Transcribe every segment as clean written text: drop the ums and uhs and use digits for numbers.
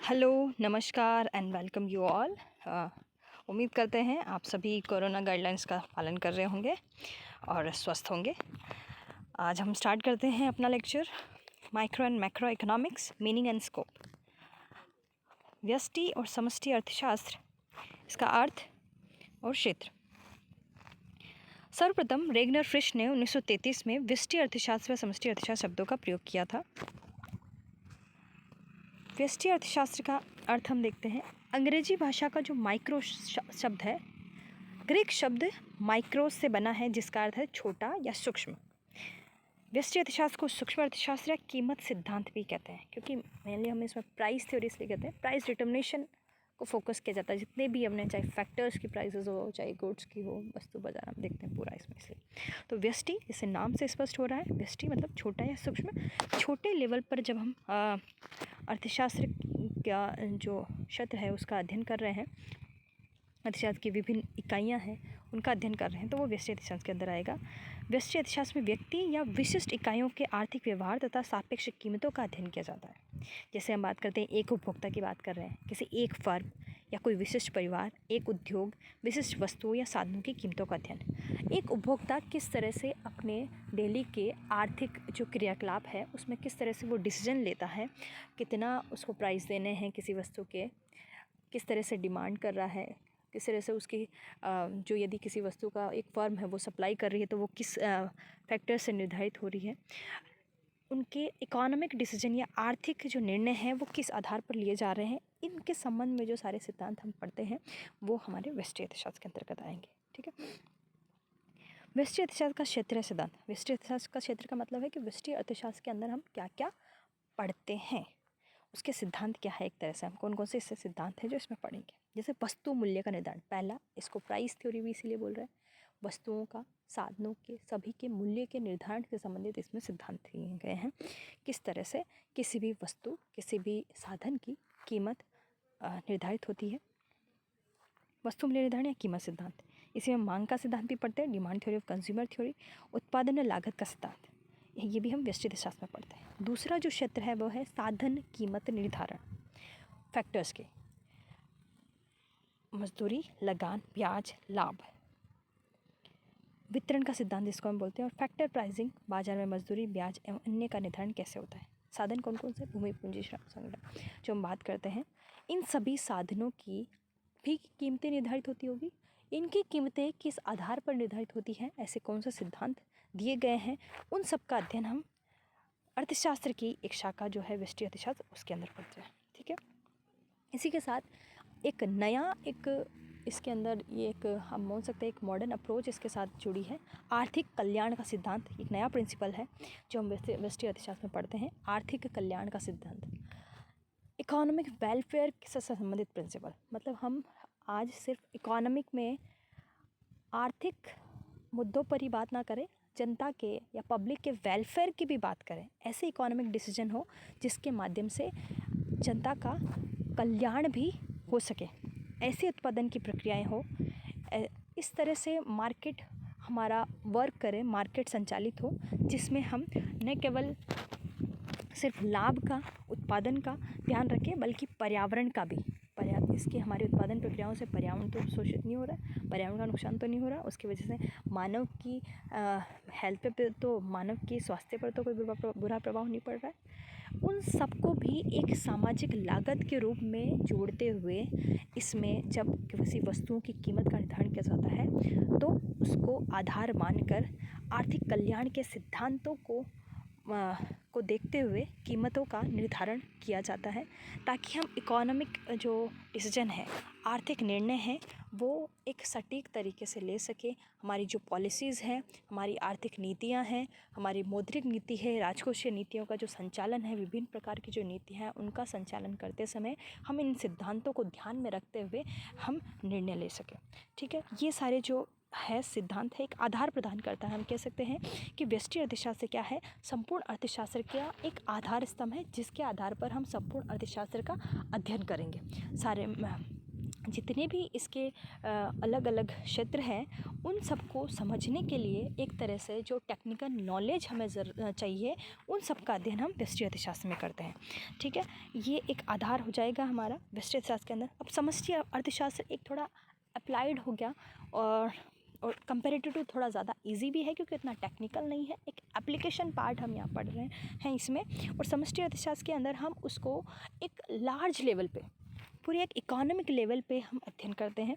Hello, नमस्कार and welcome you all. उम्मीद करते हैं आप सभी कोरोना गाइडलाइंस का पालन कर रहे होंगे और स्वस्थ होंगे। आज हम स्टार्ट करते हैं अपना lecture micro and macro economics meaning and scope. व्यष्टि और समष्टि अर्थशास्त्र, इसका अर्थ और क्षेत्र। सर्वप्रथम रेगनर फ्रिश ने 1933 में व्यष्टि अर्थशास्त्र व समष्टि अर्थशास्त्र शब्दों का प्रयोग किया था। व्यष्टि अर्थशास्त्र का अर्थ हम देखते हैं। अंग्रेजी भाषा का जो माइक्रो शब्द है, ग्रीक शब्द माइक्रोस से बना है, जिसका अर्थ है छोटा या सूक्ष्म। व्यष्टि अर्थशास्त्र को सूक्ष्म अर्थशास्त्र या कीमत सिद्धांत भी कहते हैं, क्योंकि मेनली हम इसमें प्राइस थ्योरी इसलिए कहते हैं। प्राइस डिटर्मिनेशन को फोकस किया जाता है, जितने भी हमने, चाहे फैक्टर्स की प्राइसेस हो, चाहे गुड्स की हो, वस्तु बाजार हम देखते हैं पूरा इसमें। इसलिए तो व्यष्टि, इसे नाम से स्पष्ट हो रहा है, व्यष्टि मतलब छोटा या सूक्ष्म। छोटे लेवल पर जब हम अर्थशास्त्र का जो क्षेत्र है उसका अध्ययन कर रहे हैं, अर्थशास्त्र की विभिन्न इकाइयां हैं उनका अध्ययन कर रहे हैं, तो वो व्यष्टि अर्थशास्त्र के अंदर आएगा। व्यष्टि अर्थशास्त्र में व्यक्ति या विशिष्ट इकाइयों के आर्थिक व्यवहार तथा सापेक्ष कीमतों का अध्ययन किया जाता है। जैसे हम बात करते हैं एक उपभोक्ता की बात कर रहे हैं, किसी एक फर्म या कोई विशिष्ट परिवार, एक उद्योग, विशिष्ट वस्तुओं या साधनों की कीमतों का अध्ययन। एक उपभोक्ता किस तरह से अपने डेली के आर्थिक जो क्रियाकलाप है उसमें किस तरह से वो डिसीजन लेता है, कितना उसको प्राइस देने हैं किसी वस्तु के, किस तरह से डिमांड कर रहा है, किस तरह से उसकी जो यदि किसी वस्तु का एक फर्म है वो सप्लाई कर रही है तो वो किस फैक्टर से निर्धारित हो रही है, उनके इकोनॉमिक डिसीजन या आर्थिक जो निर्णय हैं वो किस आधार पर लिए जा रहे हैं, इनके संबंध में जो सारे सिद्धांत हम पढ़ते हैं वो हमारे व्यष्टि अर्थशास्त्र के अंतर्गत आएंगे। ठीक है। व्यष्टि अर्थशास्त्र का क्षेत्र सिद्धांत। व्यष्टि अर्थशास्त्र का क्षेत्र का मतलब है कि व्यष्टि अर्थशास्त्र के अंदर हम क्या क्या पढ़ते हैं, उसके सिद्धांत क्या है, एक तरह से हम कौन कौन से इससे सिद्धांत हैं जो इसमें पढ़ेंगे। जैसे वस्तु मूल्य का निर्धारण, पहला, इसको प्राइस थ्योरी भी इसीलिए बोल रहे हैं। वस्तुओं का, साधनों के, सभी के मूल्य के निर्धारण से संबंधित इसमें सिद्धांत दिए गए हैं। किस तरह से किसी भी वस्तु, किसी भी साधन की कीमत निर्धारित होती है, वस्तु मूल्य निर्धारण या कीमत सिद्धांत। इसी में मांग का सिद्धांत भी पढ़ते हैं, demand theory of consumer theory. उत्पादन लागत का सिद्धांत, ये भी हम व्यष्टि अर्थशास्त्र में पढ़ते हैं। दूसरा जो क्षेत्र है वो है साधन कीमत निर्धारण, फैक्टर्स के, मजदूरी, लगान, ब्याज, लाभ, वितरण का सिद्धांत जिसको हम बोलते हैं। और फैक्टर प्राइसिंग, बाजार में मजदूरी, ब्याज एवं अन्य का निर्धारण कैसे होता है। साधन कौन कौन से, भूमि, पूंजी, श्रम, संगठन, जो हम बात करते हैं, इन सभी साधनों की भी कीमतें निर्धारित होती होगी। इनकी कीमतें किस आधार पर निर्धारित होती हैं, ऐसे कौन से सिद्धांत दिए गए हैं, उन सब का अध्ययन हम अर्थशास्त्र की एक शाखा जो है व्यष्टि अर्थशास्त्र उसके अंदर पढ़ते हैं। ठीक है। इसी के साथ एक नया, एक इसके अंदर ये एक हम बोल सकते हैं एक मॉडर्न अप्रोच इसके साथ जुड़ी है, आर्थिक कल्याण का सिद्धांत। एक नया प्रिंसिपल है जो हम व्यष्टि अर्थशास्त्र में पढ़ते हैं, आर्थिक कल्याण का सिद्धांत, इकोनॉमिक वेलफेयर से संबंधित प्रिंसिपल। मतलब हम आज सिर्फ इकोनॉमिक में आर्थिक मुद्दों पर ही बात ना करें, जनता के या पब्लिक के वेलफेयर की भी बात करें। ऐसे इकोनॉमिक डिसीजन हो जिसके माध्यम से जनता का कल्याण भी हो सके, ऐसे उत्पादन की प्रक्रियाएं हो, इस तरह से मार्केट हमारा वर्क करे, मार्केट संचालित हो, जिसमें हम न केवल सिर्फ लाभ का, उत्पादन का ध्यान रखें बल्कि पर्यावरण का भी। इसके हमारी उत्पादन प्रक्रियाओं से पर्यावरण तो शोषित नहीं हो रहा है, पर्यावरण का नुकसान तो नहीं हो रहा, उसकी वजह से मानव की हेल्थ पे तो, मानव के स्वास्थ्य पर तो कोई बुरा प्रभाव नहीं पड़ रहा है। उन सबको भी एक सामाजिक लागत के रूप में जोड़ते हुए इसमें जब किसी वस्तुओं की कीमत का निर्धारण किया जाता है तो उसको आधार मानकर आर्थिक कल्याण के सिद्धांतों को देखते हुए कीमतों का निर्धारण किया जाता है, ताकि हम इकोनॉमिक जो डिसीजन है, आर्थिक निर्णय हैं, वो एक सटीक तरीके से ले सके। हमारी जो पॉलिसीज़ हैं, हमारी आर्थिक नीतियां हैं, हमारी मौद्रिक नीति है, राजकोषीय नीतियों का जो संचालन है, विभिन्न प्रकार की जो नीतियां हैं उनका संचालन करते समय हम इन सिद्धांतों को ध्यान में रखते हुए हम निर्णय ले सकें। ठीक है। ये सारे जो है सिद्धांत है, एक आधार प्रदान करता है। हम कह सकते हैं कि व्यष्टि अर्थशास्त्र क्या है, संपूर्ण अर्थशास्त्र का एक आधार स्तंभ है, जिसके आधार पर हम संपूर्ण अर्थशास्त्र का अध्ययन करेंगे। सारे जितने भी इसके अलग अलग क्षेत्र हैं उन सबको समझने के लिए एक तरह से जो टेक्निकल नॉलेज हमें चाहिए उन सब का अध्ययन हम व्यष्टि अर्थशास्त्र में करते हैं। ठीक है, ये एक आधार हो जाएगा हमारा व्यष्टि अर्थशास्त्र के अंदर। अब समष्टि अर्थशास्त्र एक थोड़ा अप्लाइड हो गया और कंपेरेटिव टू थोड़ा ज़्यादा इजी भी है क्योंकि इतना टेक्निकल नहीं है, एक एप्लीकेशन पार्ट हम यहाँ पढ़ रहे हैं इसमें। और समष्टि अर्थशास्त्र के अंदर हम उसको एक लार्ज लेवल पे, पूरी एक इकोनॉमिक लेवल पे हम अध्ययन करते हैं।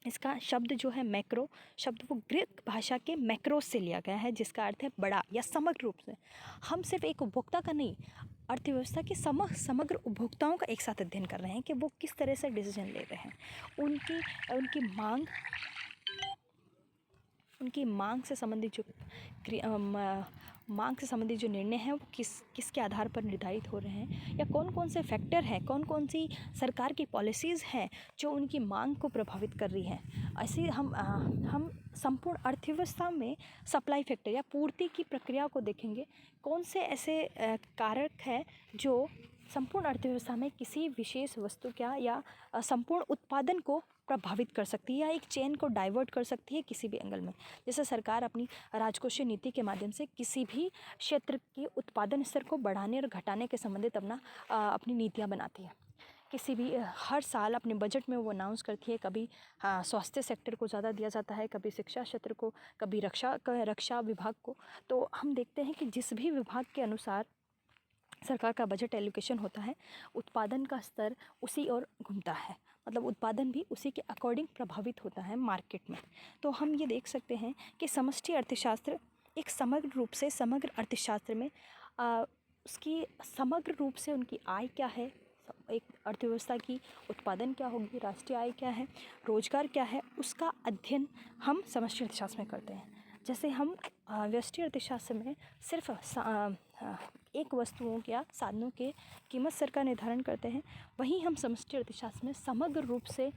इसका शब्द जो है मैक्रो शब्द, वो ग्रीक भाषा के मैक्रोस से लिया गया है, जिसका अर्थ है बड़ा या समग्र रूप से। हम सिर्फ एक उपभोक्ता का नहीं, अर्थव्यवस्था के समग्र उपभोक्ताओं का एक साथ अध्ययन कर रहे हैं कि वो किस तरह से डिसीजन ले रहे हैं, उनकी मांग से संबंधित जो निर्णय हैं वो किसके आधार पर निर्धारित हो रहे हैं, या कौन कौन से फैक्टर हैं, कौन कौन सी सरकार की पॉलिसीज़ हैं जो उनकी मांग को प्रभावित कर रही हैं। ऐसे हम संपूर्ण अर्थव्यवस्था में सप्लाई फैक्टर या पूर्ति की प्रक्रिया को देखेंगे, कौन से ऐसे कारक हैं जो संपूर्ण अर्थव्यवस्था में किसी विशेष वस्तु या संपूर्ण उत्पादन को प्रभावित कर सकती है या एक चेन को डाइवर्ट कर सकती है किसी भी एंगल में। जैसे सरकार अपनी राजकोषीय नीति के माध्यम से किसी भी क्षेत्र के उत्पादन स्तर को बढ़ाने और घटाने के संबंधित अपनी नीतियाँ बनाती है। किसी भी हर साल अपने बजट में वो अनाउंस करती है, कभी स्वास्थ्य सेक्टर को ज़्यादा दिया जाता है, कभी शिक्षा क्षेत्र को, कभी रक्षा विभाग को। तो हम देखते हैं कि जिस भी विभाग के अनुसार सरकार का बजट एलोकेशन होता है, उत्पादन का स्तर उसी ओर घूमता है, मतलब उत्पादन भी उसी के अकॉर्डिंग प्रभावित होता है मार्केट में। तो हम ये देख सकते हैं कि समष्टि अर्थशास्त्र एक समग्र रूप से, समग्र अर्थशास्त्र में उसकी समग्र रूप से उनकी आय क्या है, एक अर्थव्यवस्था की उत्पादन क्या होगी, राष्ट्रीय आय क्या है, रोजगार क्या है, उसका अध्ययन हम समष्टि अर्थशास्त्र में करते हैं। जैसे हम व्यष्टि अर्थशास्त्र में सिर्फ एक वस्तुओं या साधनों के कीमत स्तर का निर्धारण करते हैं, वहीं हम समष्टि अर्थशास्त्र में समग्र रूप से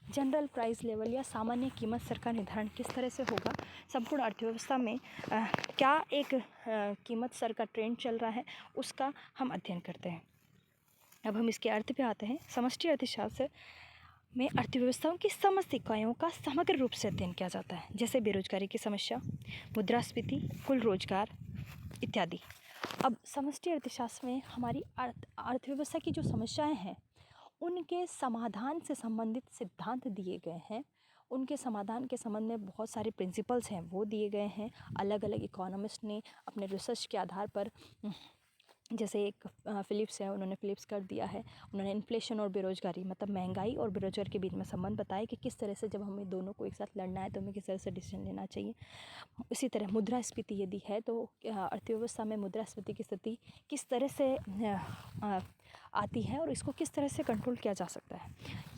जनरल प्राइस लेवल या सामान्य कीमत स्तर का निर्धारण किस तरह से होगा, संपूर्ण अर्थव्यवस्था में क्या एक कीमत स्तर का ट्रेंड चल रहा है, उसका हम अध्ययन करते हैं। अब हम इसके अर्थ पे आते हैं। समष्टि अर्थशास्त्र में अर्थव्यवस्थाओं की समस्त इकाइयों का समग्र रूप से अध्ययन किया जाता है, जैसे बेरोजगारी की समस्या, मुद्रास्फीति, कुल रोजगार इत्यादि। अब समष्टि अर्थशास्त्र में हमारी अर्थव्यवस्था की जो समस्याएं हैं उनके समाधान से संबंधित सिद्धांत दिए गए हैं, उनके समाधान के संबंध में बहुत सारे प्रिंसिपल्स हैं वो दिए गए हैं। अलग अलग इकोनॉमिस्ट ने अपने रिसर्च के आधार पर, जैसे एक फिलिप्स है, उन्होंने फिलिप्स कर दिया है, उन्होंने इन्फ्लेशन और बेरोजगारी, मतलब महंगाई और बेरोजगारी के बीच में संबंध बताया कि किस तरह से जब हमें दोनों को एक साथ लड़ना है तो हमें किस तरह से डिसीजन लेना चाहिए। इसी तरह मुद्रास्फीति यदि है तो अर्थव्यवस्था में मुद्रास्फीति की स्थिति किस तरह से आती है और इसको किस तरह से कंट्रोल किया जा सकता है,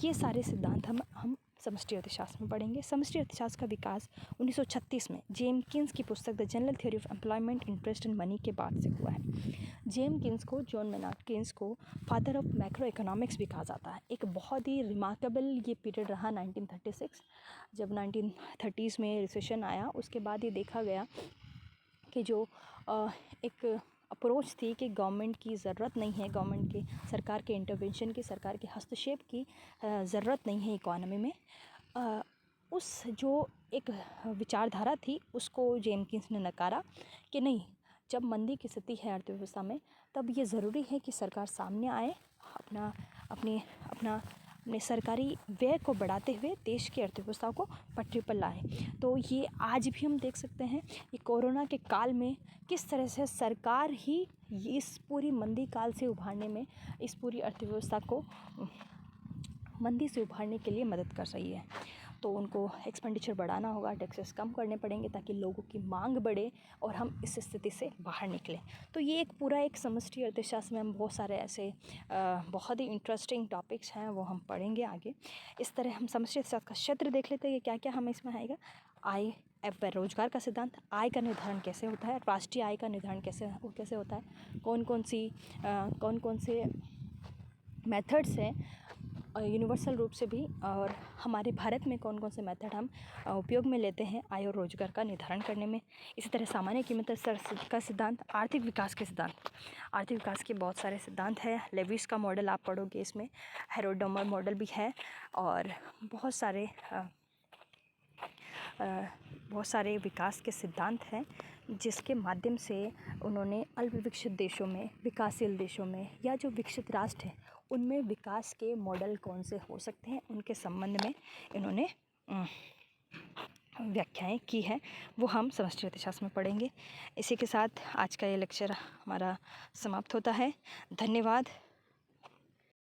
ये सारे सिद्धांत हम समष्टि अर्थशास्त्र में पढ़ेंगे। समष्टि अर्थशास्त्र का विकास 1936 में जेम्स कीन्स की पुस्तक the general theory of employment, interest and money के बाद से हुआ है। जेम्स कीन्स को, जॉन मेनार्ड कीन्स को फादर ऑफ मैक्रो इकोनॉमिक्स भी कहा जाता है। एक बहुत ही रिमार्केबल ये पीरियड रहा 1936, जब 1930s में रिसेशन आया, उसके बाद ये देखा गया कि जो एक अप्रोच थी कि गवर्नमेंट की ज़रूरत नहीं है, गवर्नमेंट की, सरकार के इंटरवेंशन की, सरकार के हस्तक्षेप की ज़रूरत नहीं है इकोनॉमी में, उस जो एक विचारधारा थी उसको जेम्स कीन्स ने नकारा कि नहीं, जब मंदी की स्थिति है अर्थव्यवस्था में तब ये ज़रूरी है कि सरकार सामने आए, अपने सरकारी व्यय को बढ़ाते हुए देश की अर्थव्यवस्था को पटरी पर लाए। तो ये आज भी हम देख सकते हैं कि कोरोना के काल में किस तरह से सरकार ही इस पूरी मंदी काल से उभारने में, इस पूरी अर्थव्यवस्था को मंदी से उभारने के लिए मदद कर रही है। तो उनको एक्सपेंडिचर बढ़ाना होगा, टैक्सेस कम करने पड़ेंगे ताकि लोगों की मांग बढ़े और हम इस स्थिति से बाहर निकलें। तो ये एक पूरा एक समष्टि अर्थशास्त्र में हम बहुत सारे ऐसे बहुत ही इंटरेस्टिंग टॉपिक्स हैं वो हम पढ़ेंगे आगे। इस तरह हम समष्टि अर्थशास्त्र का क्षेत्र देख लेते हैं कि क्या क्या हमें इसमें आएगा। आय, रोजगार का सिद्धांत, आय का निर्धारण कैसे होता है, राष्ट्रीय आय का निर्धारण कैसे होता है, कौन कौन से मेथड्स हैं यूनिवर्सल रूप से भी, और हमारे भारत में कौन कौन से मेथड हम उपयोग में लेते हैं आय और रोजगार का निर्धारण करने में। इसी तरह सामान्य कीमत स्तर का सिद्धांत, आर्थिक विकास के सिद्धांत। आर्थिक विकास के बहुत सारे सिद्धांत हैं। लेविस का मॉडल आप पढ़ोगे, इसमें हेरोडोमर मॉडल भी है, और बहुत सारे विकास के सिद्धांत हैं जिसके माध्यम से उन्होंने अल्प विकसित देशों में, विकासशील देशों में, या जो विकसित राष्ट्र हैं उनमें विकास के मॉडल कौन से हो सकते हैं उनके संबंध में इन्होंने व्याख्याएं की हैं, वो हम समष्टि अर्थशास्त्र में पढ़ेंगे। इसी के साथ आज का ये लेक्चर हमारा समाप्त होता है। धन्यवाद।